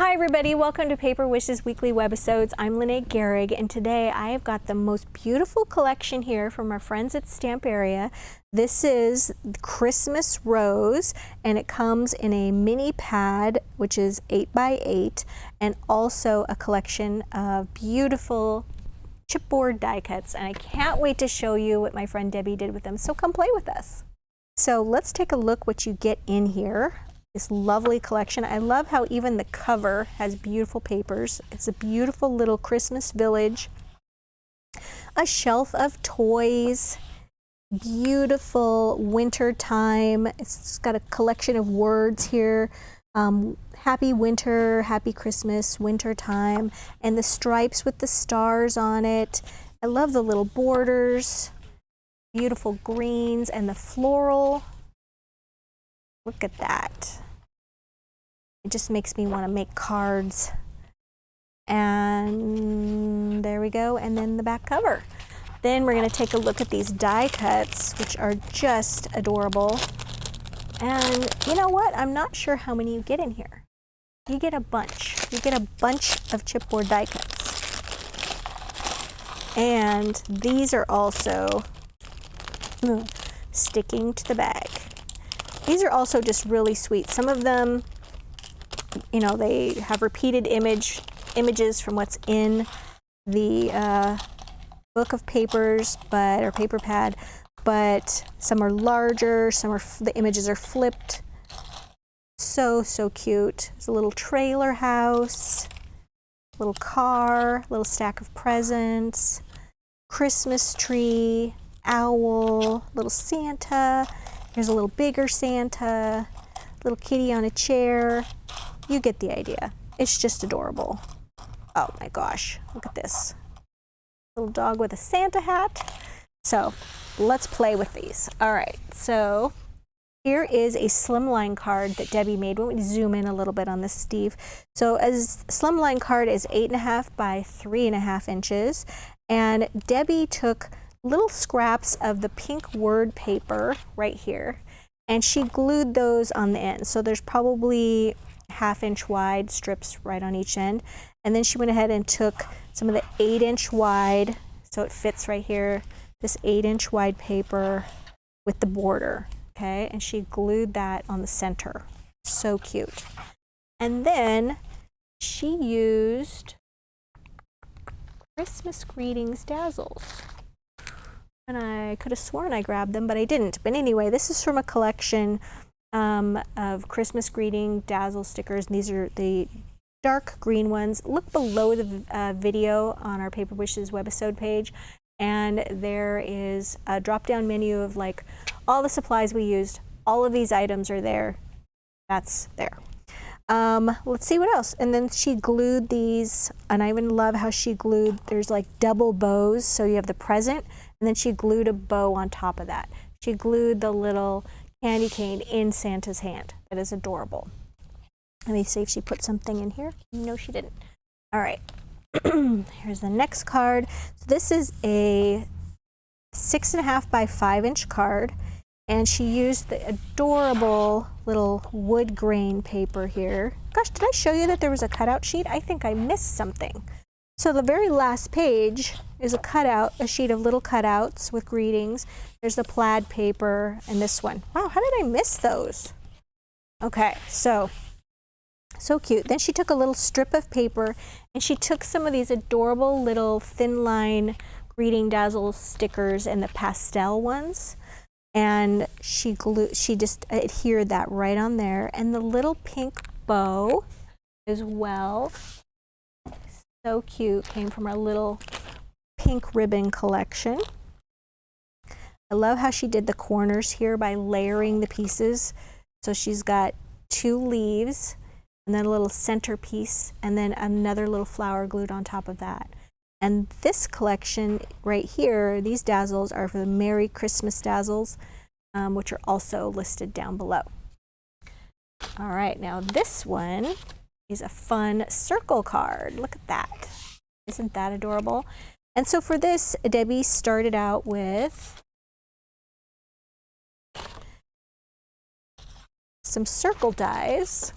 Hi everybody, welcome to Paper Wishes Weekly Webisodes. I'm Lene Gehrig, and today I have got the most beautiful collection here from our friends at Stamperia. This is Christmas Rose, and it comes in a mini pad, which is 8 by 8, and also a collection of beautiful chipboard die cuts. And I can't wait to show you what my friend Debbie did with them, so come play with us. So let's take a look what you get in here. This lovely collection. I love how even the cover has beautiful papers. It's a beautiful little Christmas village. A shelf of toys. Beautiful winter time. It's got a collection of words here. Happy winter, happy Christmas, winter time. And the stripes with the stars on it. I love the little borders. Beautiful greens and the floral. Look at that. It just makes me want to make cards. And there we go. And then the back cover. Then we're going to take a look at these die cuts, which are just adorable. And you know what? I'm not sure how many you get in here. You get a bunch. You get a bunch of chipboard die cuts. And these are also sticking to the bag. These are also just really sweet. Some of them, you know, they have repeated images from what's in the book of papers, or paper pad, but some are larger, the images are flipped. So cute. There's a little trailer house, little car, little stack of presents, Christmas tree, owl, little Santa. Here's a little bigger Santa, little kitty on a chair. You get the idea. It's just adorable. Oh my gosh, look at this. Little dog with a Santa hat. So let's play with these. All right, so here is a slimline card that Debbie made. Why don't we zoom in a little bit on this, Steve? So a slimline card is 8.5 by 3.5 inches. And Debbie took little scraps of the pink word paper right here, and she glued those on the end. So there's probably 1/2 inch wide strips right on each end. And then she went ahead and took some of the 8-inch wide, so it fits right here, this 8-inch wide paper with the border, okay? And she glued that on the center. So cute. And then she used Christmas Greetings Dazzles. And I could have sworn I grabbed them, but I didn't. But anyway, this is from a collection of Christmas Greeting Dazzle stickers. And these are the dark green ones. Look below the video on our Paper Wishes webisode page, and there is a drop-down menu of like all the supplies we used. All of these items are there. That's there. Let's see what else. And then she glued these, and I even love how she glued, there's like double bows, so you have the present, and then she glued a bow on top of that. She glued the little candy cane in Santa's hand. That is adorable. Let me see if she put something in here. No, she didn't. All right. Here's the next card. So this is a 6.5 by 5-inch card, and she used the adorable little wood grain paper here. Gosh, did I show you that there was a cutout sheet? I think I missed something. So the very last page is a cutout, a sheet of little cutouts with greetings. There's the plaid paper and this one. Wow, how did I miss those? Okay, so cute. Then she took a little strip of paper and she took some of these adorable little thin line Greeting Dazzle stickers and the pastel ones, and she just adhered that right on there, and the little pink bow as well. So cute. Came from our little pink ribbon collection. I love how she did the corners here by layering the pieces. So she's got 2 leaves, and then a little centerpiece, and then another little flower glued on top of that. And this collection right here, these dazzles are for the Merry Christmas dazzles, which are also listed down below. All right, now this one is a fun circle card. Look at that. Isn't that adorable? And so for this, Debbie started out with some circle dies.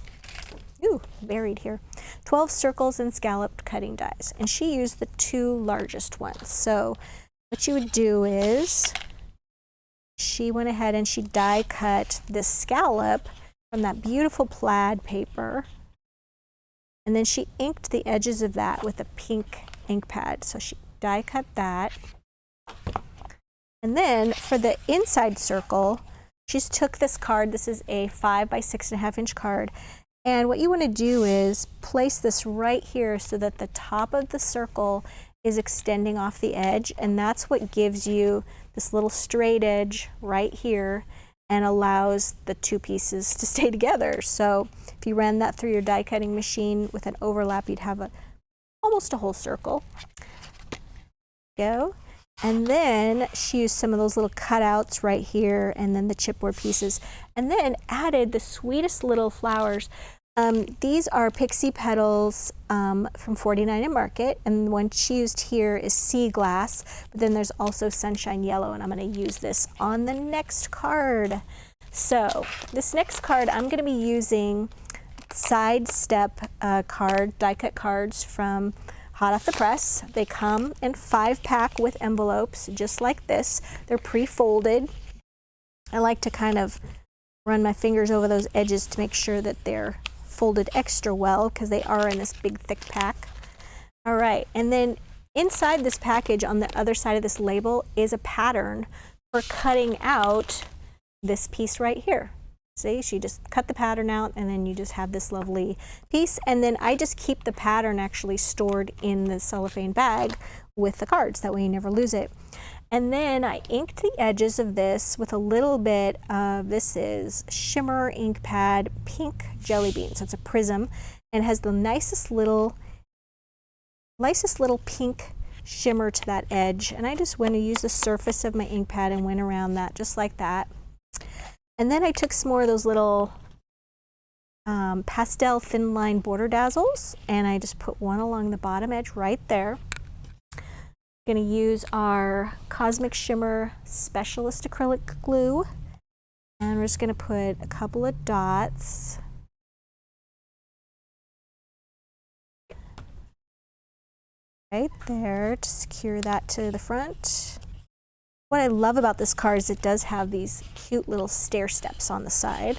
Ooh, buried here. 12 circles and scalloped cutting dies. And she used the 2 largest ones. So what you would do is she went ahead and she die cut this scallop from that beautiful plaid paper. And then she inked the edges of that with a pink ink pad. So she die cut that. And then for the inside circle, she just took this card. This is a 5 by 6.5 inch card. And what you want to do is place this right here so that the top of the circle is extending off the edge. And that's what gives you this little straight edge right here and allows the 2 pieces to stay together. So if you ran that through your die cutting machine with an overlap, you'd have almost a whole circle. Go. And then she used some of those little cutouts right here and then the chipboard pieces, and then added the sweetest little flowers. These are pixie petals from 49 and Market, and the one she used here is sea glass, but then there's also sunshine yellow, and I'm going to use this on the next card. So this next card I'm going to be using Sidestep card, die cut cards from hot off the press. They come in 5-pack with envelopes just like this. They're pre-folded. I like to kind of run my fingers over those edges to make sure that they're folded extra well because they are in this big thick pack. All right, and then inside this package on the other side of this label is a pattern for cutting out this piece right here. See, she just cut the pattern out and then you just have this lovely piece, and then I just keep the pattern actually stored in the cellophane bag with the cards, that way you never lose it. And then I inked the edges of this with a little bit of, this is Shimmer Ink Pad Pink Jelly Bean. So it's a prism and has the nicest little pink shimmer to that edge. And I just went to use the surface of my ink pad and went around that just like that. And then I took some more of those little pastel thin line border dazzles, and I just put one along the bottom edge right there. Going to use our Cosmic Shimmer Specialist acrylic glue, and we're just going to put a couple of dots. Right there to secure that to the front. What I love about this card is it does have these cute little stair steps on the side.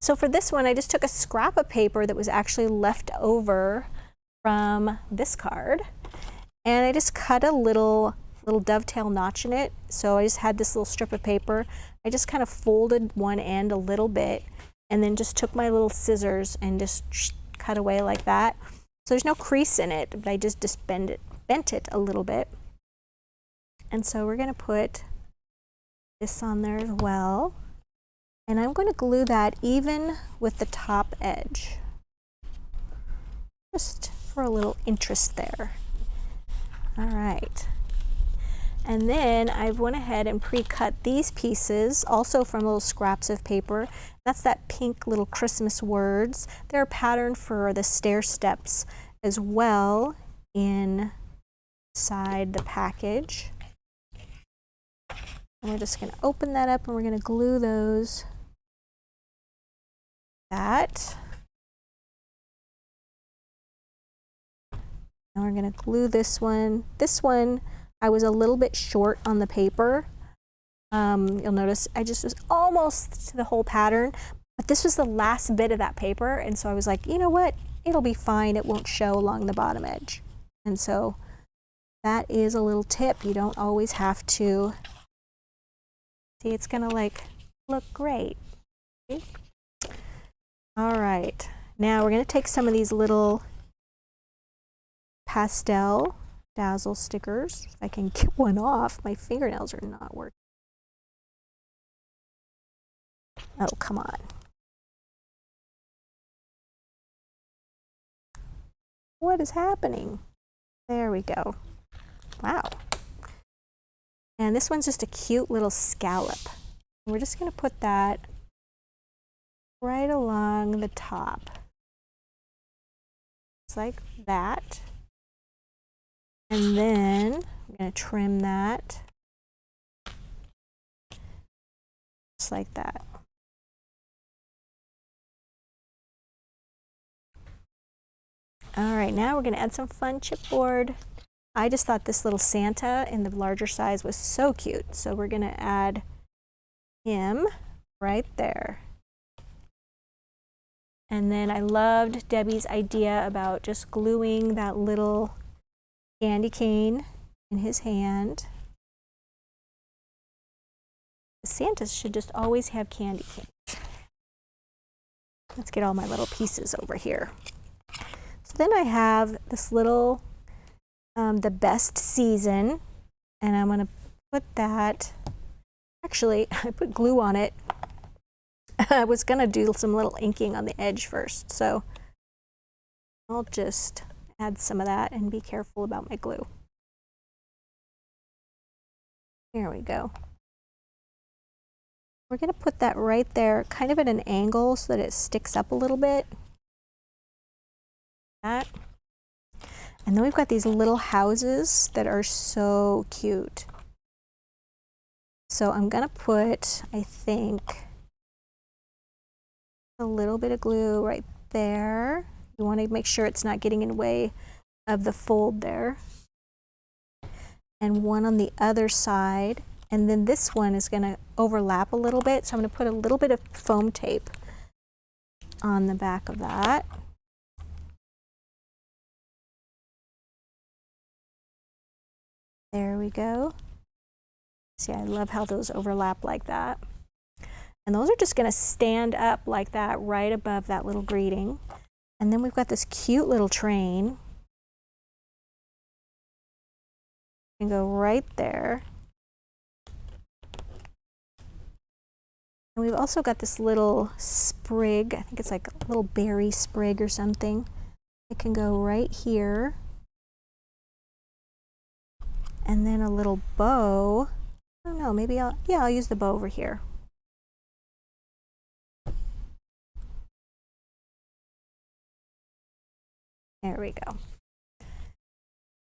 So for this one, I just took a scrap of paper that was actually left over from this card, and I just cut a little dovetail notch in it. So I just had this little strip of paper. I just kind of folded one end a little bit and then just took my little scissors and just cut away like that. So there's no crease in it, but I just bent it a little bit. And so we're going to put this on there as well. And I'm going to glue that even with the top edge, just for a little interest there. All right. And then I went ahead and pre-cut these pieces, also from little scraps of paper. That's that pink little Christmas words. They're a pattern for the stair steps as well inside the package. And we're just going to open that up and we're going to glue those. And we're going to glue this one. This one, I was a little bit short on the paper. You'll notice I just was almost to the whole pattern, but this was the last bit of that paper. And so I was like, you know what? It'll be fine. It won't show along the bottom edge. And so that is a little tip. You don't always have to. See, it's going to like look great. Okay. All right. Now we're going to take some of these little pastel dazzle stickers. If I can get one off, my fingernails are not working. Oh, come on. What is happening? There we go. Wow. And this one's just a cute little scallop. We're just going to put that right along the top. Just like that. And then I'm going to trim that just like that. right, now we're going to add some fun chipboard. I just thought this little Santa in the larger size was so cute. So we're going to add him right there. And then I loved Debbie's idea about just gluing that little candy cane in his hand. Santas should just always have candy canes. Let's get all my little pieces over here. So then I have this little, the best season, and I'm gonna put that, actually I put glue on it. I was gonna do some little inking on the edge first, so I'll just add some of that and be careful about my glue. Here we go. We're gonna put that right there, kind of at an angle so that it sticks up a little bit. That. And then we've got these little houses that are so cute. So I'm gonna put, I think, a little bit of glue right there. You want to make sure it's not getting in the way of the fold there. And one on the other side. And then this one is going to overlap a little bit. So I'm going to put a little bit of foam tape on the back of that. There we go. See, I love how those overlap like that. And those are just going to stand up like that right above that little greeting. And then we've got this cute little train. And go right there. And we've also got this little sprig. I think it's like a little berry sprig or something. It can go right here. And then a little bow. I don't know, maybe I'll use the bow over here. There we go.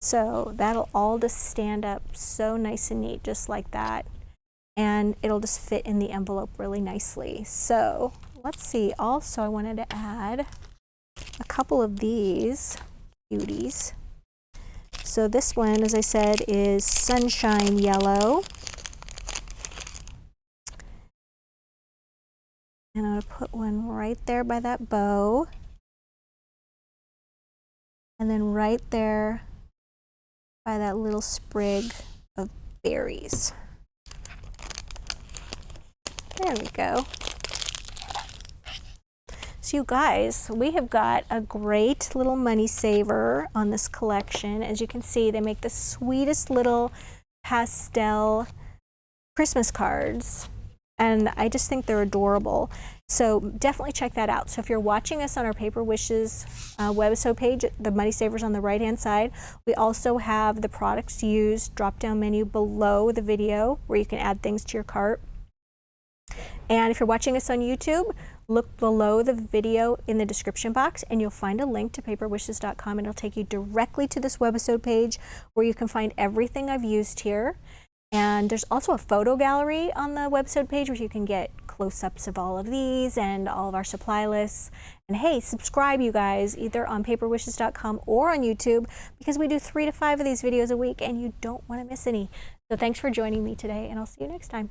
So that'll all just stand up so nice and neat, just like that. And it'll just fit in the envelope really nicely. So let's see, also I wanted to add a couple of these cuties. So this one, as I said, is Sunshine Yellow. And I'm going to put one right there by that bow. And then right there by that little sprig of berries. There we go. So you guys, we have got a great little money saver on this collection. As you can see, they make the sweetest little pastel Christmas cards. And I just think they're adorable. So definitely check that out. So if you're watching us on our Paper Wishes webisode page, the Money Savers on the right-hand side, we also have the products used drop-down menu below the video where you can add things to your cart. And if you're watching us on YouTube, look below the video in the description box and you'll find a link to paperwishes.com, and it'll take you directly to this webisode page where you can find everything I've used here. And there's also a photo gallery on the website page where you can get close-ups of all of these and all of our supply lists. And hey, subscribe, you guys, either on paperwishes.com or on YouTube, because we do 3 to 5 of these videos a week and you don't want to miss any. So thanks for joining me today, and I'll see you next time.